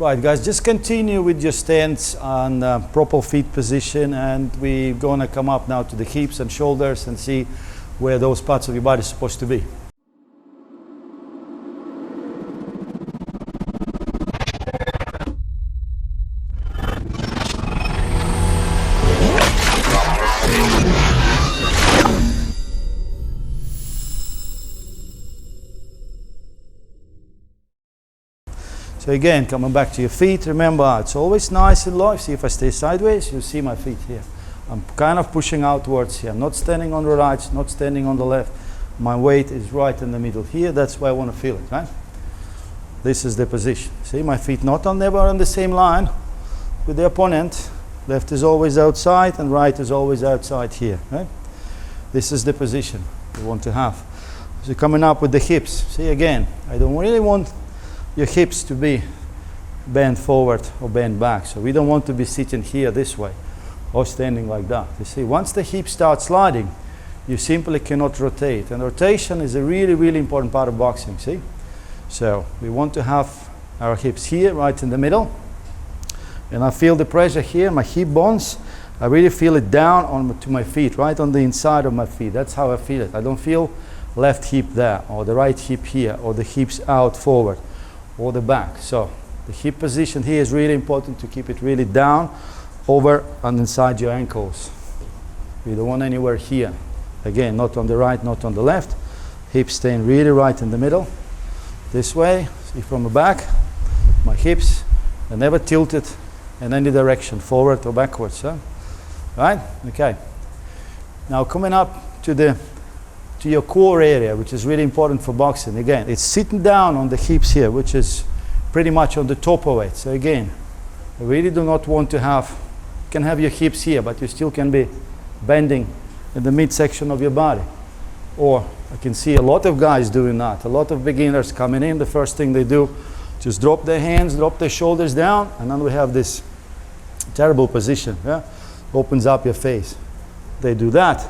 Right, guys, just continue with your stance on proper feet position, and we're going to come up now to the hips and shoulders and see where those parts of your body are supposed to be. So again, coming back to your feet, remember it's always nice and low. See, if I stay sideways, you see my feet here. I'm kind of pushing outwards here. I'm not standing on the right, not standing on the left. My weight is right in the middle here. That's where I want to feel it, right? This is the position. See, my feet never on the same line with the opponent. Left is always outside and right is always outside here, right? This is the position we want to have. So coming up with the hips. See, again, I don't really want your hips to be bent forward or bent back. So we don't want to be sitting here this way or standing like that. You see, once the hips start sliding, you simply cannot rotate. And rotation is a really, really important part of boxing, see? So we want to have our hips here, right in the middle. And I feel the pressure here, my hip bones. I really feel it down to my feet, right on the inside of my feet. That's how I feel it. I don't feel left hip there, or the right hip here, or the hips out forward, or the back. So the hip position here is really important to keep it really down, over and inside your ankles. We don't want anywhere here. Again, not on the right, not on the left. Hips staying really right in the middle. This way, see from the back, my hips are never tilted in any direction, forward or backwards. Huh? Right? Okay. Now coming up to your core area, which is really important for boxing. Again, it's sitting down on the hips here, which is pretty much on the top of it. So again, I really do not want to have, you can have your hips here, but you still can be bending in the midsection of your body. Or I can see a lot of guys doing that. A lot of beginners coming in, the first thing they do, just drop their hands, drop their shoulders down, and then we have this terrible position. Yeah? Opens up your face. They do that,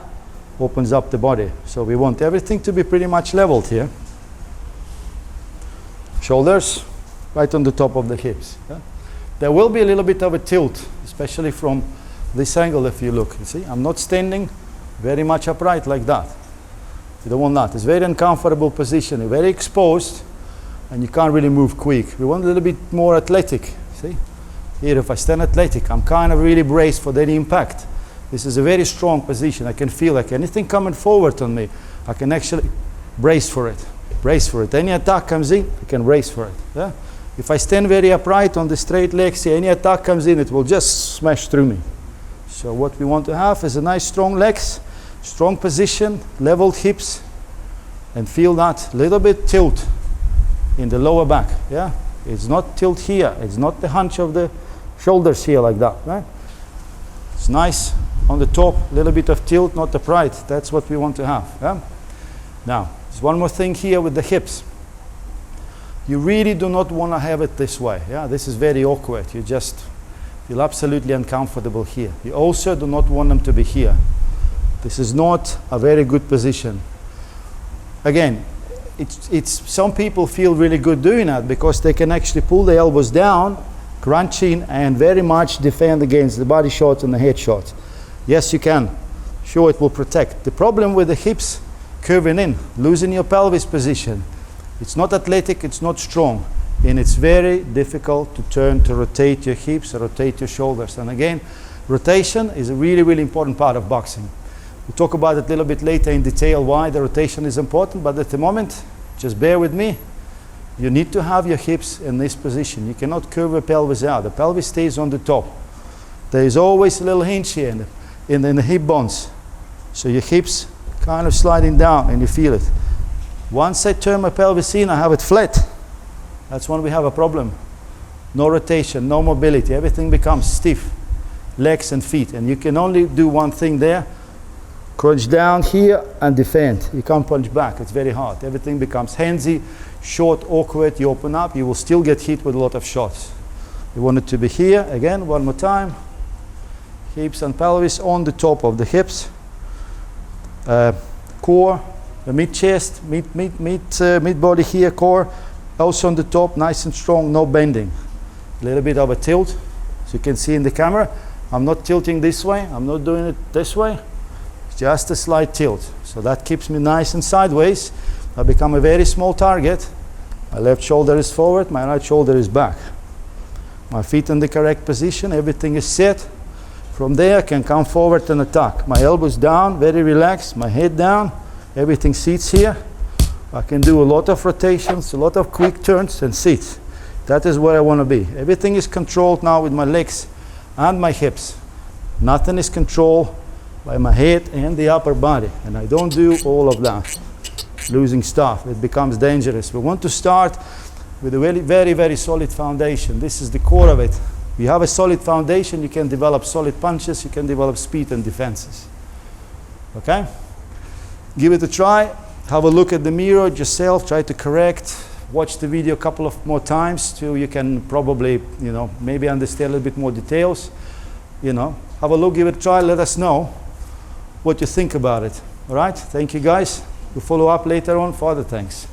opens up the body. So we want everything to be pretty much leveled here. Shoulders right on the top of the hips. Yeah? There will be a little bit of a tilt, especially from this angle if you look. You see, I'm not standing very much upright like that. You don't want that. It's a very uncomfortable position. You're very exposed and you can't really move quick. We want a little bit more athletic. See? Here, if I stand athletic, I'm kind of really braced for that impact. This is a very strong position. I can feel like anything coming forward on me, I can actually brace for it. Brace for it. Any attack comes in, I can brace for it. Yeah? If I stand very upright on the straight legs, see, any attack comes in, it will just smash through me. So what we want to have is a nice strong legs, strong position, leveled hips, and feel that little bit tilt in the lower back. Yeah? It's not tilt here. It's not the hunch of the shoulders here like that. Right? It's nice on the top, a little bit of tilt, not upright. That's what we want to have. Yeah? Now, there's one more thing here with the hips. You really do not want to have it this way. Yeah? This is very awkward. You just feel absolutely uncomfortable here. You also do not want them to be here. This is not a very good position. Again, it's some people feel really good doing that because they can actually pull the elbows down, crunch in, and very much defend against the body shots and the head shots. Yes, you can. Sure, it will protect. The problem with the hips curving in, losing your pelvis position, it's not athletic, it's not strong, and it's very difficult to turn, to rotate your hips, or rotate your shoulders. And again, rotation is a really, really important part of boxing. We'll talk about it a little bit later in detail why the rotation is important, but at the moment, just bear with me. You need to have your hips in this position. You cannot curve the pelvis out. The pelvis stays on the top. There is always a little hinge here in the hip bones. So your hips kind of sliding down and you feel it. Once I turn my pelvis in, I have it flat. That's when we have a problem. No rotation, no mobility. Everything becomes stiff. Legs and feet. And you can only do one thing there. Crunch down here and defend. You can't punch back. It's very hard. Everything becomes handsy, short, awkward. You open up, you will still get hit with a lot of shots. You want it to be here. Again, one more time. Hips and pelvis on the top of the hips. Core, the mid-chest, mid-body here, core. Also on the top, nice and strong, no bending. A little bit of a tilt. As you can see in the camera, I'm not tilting this way, I'm not doing it this way. It's just a slight tilt. So that keeps me nice and sideways. I become a very small target. My left shoulder is forward, my right shoulder is back. My feet in the correct position, everything is set. From there I can come forward and attack. My elbows down, very relaxed, my head down, everything sits here. I can do a lot of rotations, a lot of quick turns and sits. That is where I want to be. Everything is controlled now with my legs and my hips. Nothing is controlled by my head and the upper body. And I don't do all of that. Losing stuff, it becomes dangerous. We want to start with a very, very, very solid foundation. This is the core of it. If you have a solid foundation, you can develop solid punches, you can develop speed and defenses. Okay? Give it a try. Have a look at the mirror yourself, try to correct. Watch the video a couple of more times till you can probably, maybe understand a little bit more details. Have a look, give it a try, let us know what you think about it. All right? Thank you, guys. We'll follow up later on for other things.